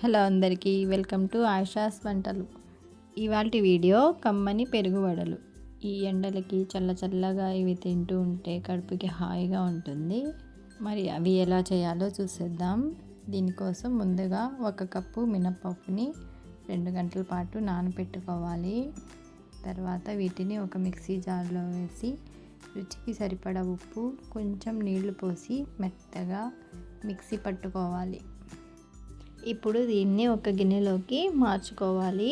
Hello అందరికీ welcome to Ayesha's వంటలు. ఇవాల్టి వీడియో కమ్మని పెరుగు వడలు. ఈ ఎండలకి చల్లగా ఇవి తింటూ ఉంటే కడుపుకి హాయిగా ఉంటుంది. మరి అవి ఎలా చేయాలో చూసేద్దాం. దీనికోసం ముందుగా 1 కప్పు మినపప్పుని 2 గంటల పాటు నానబెట్టుకోవాలి. తర్వాత వీటిని ఒక మిక్సీ జార్లో వేసి రుచికి సరిపడా ఉప్పు, కొంచెం నీళ్లు పోసి మెత్తగా మిక్సీ పట్టుకోవాలి. ఇప్పుడు దీన్ని ఒక గిన్నెలోకి మార్చుకోవాలి.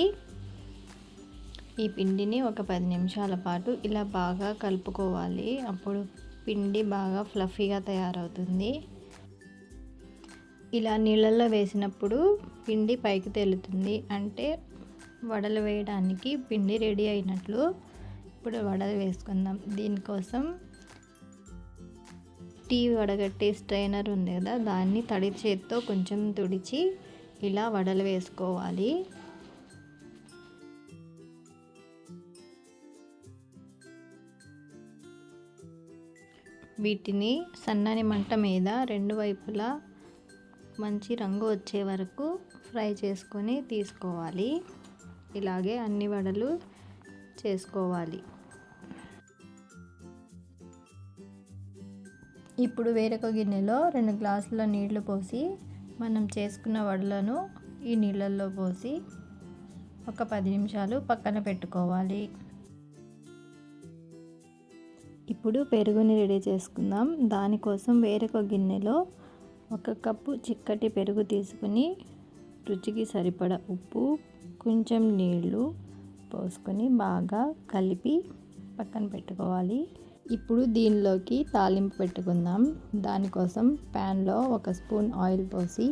ఈ పిండిని ఒక 10 నిమిషాల పాటు ఇలా బాగా కలుపుకోవాలి. అప్పుడు పిండి బాగా ఫ్లఫీగా తయారవుతుంది. ఇలా నీళ్ళల్లో వేసినప్పుడు పిండి పైకి తేలుతుంది, అంటే వడలు వేయడానికి పిండి రెడీ అయినట్లు. ఇప్పుడు వడలు వేసుకుందాం. దీనికోసం టీ వడగట్టే స్ట్రైనర్ ఉంది కదా, దాన్ని తడి చేత్తో కొంచెం తుడిచి ఇలా వడలు వేసుకోవాలి. వీటిని సన్నని మంట మీద 2 వైపులా మంచి రంగు వచ్చే వరకు ఫ్రై చేసుకొని తీసుకోవాలి. ఇలాగే అన్ని వడలు చేసుకోవాలి. ఇప్పుడు వేరొక గిన్నెలో 2 గ్లాసుల నీళ్లు పోసి మనం చేసుకున్న వడలను ఈ నీళ్ళల్లో పోసి ఒక 10 నిమిషాలు పక్కన పెట్టుకోవాలి. ఇప్పుడు పెరుగుని రెడీ చేసుకుందాం. దానికోసం వేరొక గిన్నెలో 1 కప్పు చిక్కటి పెరుగు తీసుకుని రుచికి సరిపడా ఉప్పు, కొంచెం నీళ్లు పోసుకొని బాగా కలిపి పక్కన పెట్టుకోవాలి. ఇప్పుడు దీనిలోకి తాలింపు పెట్టుకుందాం. దానికోసం ప్యాన్లో 1 స్పూన్ ఆయిల్ పోసి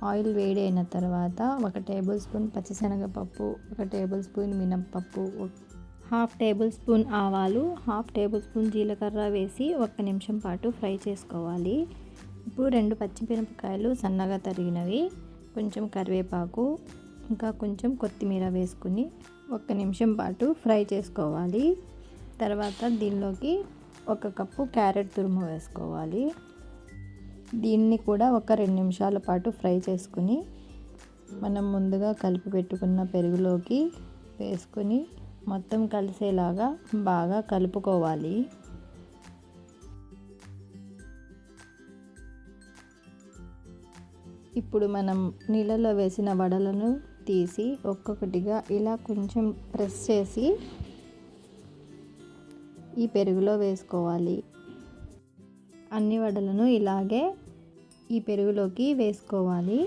ఆయిల్ వేడి అయిన తర్వాత 1 టేబుల్ స్పూన్ పచ్చిశనగపప్పు, 1 టేబుల్ స్పూన్ మినప్పప్పు, 1/2 టేబుల్ స్పూన్ ఆవాలు, 1/2 టేబుల్ స్పూన్ జీలకర్ర వేసి 1 నిమిషం పాటు ఫ్రై చేసుకోవాలి. ఇప్పుడు 2 పచ్చిమిరపకాయలు సన్నగా తరిగినవి, కొంచెం కరివేపాకు, ఇంకా కొంచెం కొత్తిమీర వేసుకుని 1 నిమిషం పాటు ఫ్రై చేసుకోవాలి. తర్వాత దీనిలోకి 1 కప్పు క్యారెట్ తురుము వేసుకోవాలి. దీన్ని కూడా ఒక 2 నిమిషాల పాటు ఫ్రై చేసుకుని మనం ముందుగా కలిపి పెట్టుకున్న పెరుగులోకి వేసుకుని మొత్తం కలిసేలాగా బాగా కలుపుకోవాలి. ఇప్పుడు మనం నీళ్ళలో వేసిన వడలను తీసి ఒక్కొక్కటిగా ఇలా కొంచెం ప్రెస్ చేసి ఈ పెరుగులో వేసుకోవాలి. అన్ని వడలను ఇలాగే ఈ పెరుగులోకి వేసుకోవాలి.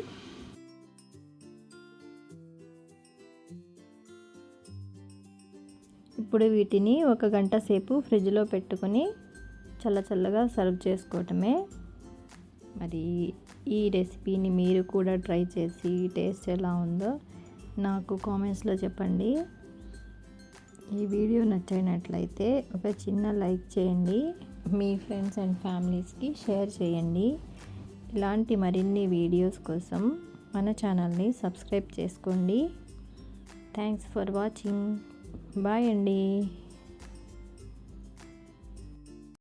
ఇప్పుడు వీటిని 1 గంట సేపు ఫ్రిడ్జ్లో పెట్టుకొని చల్లగా సర్వ్ చేసుకోవటమే. మరి ఈ రెసిపీని మీరు కూడా ట్రై చేసి టేస్ట్ ఎలా ఉందో నాకు కామెంట్స్లో చెప్పండి. ఈ వీడియో నచ్చినట్లయితే ఒక చిన్న లైక్ చేయండి. మీ ఫ్రెండ్స్ అండ్ ఫ్యామిలీస్కి షేర్ చేయండి. ఇలాంటి మరిన్ని వీడియోస్ కోసం మన ఛానల్ని సబ్స్క్రైబ్ చేసుకోండి. Thanks for watching. బాయ్ అండి.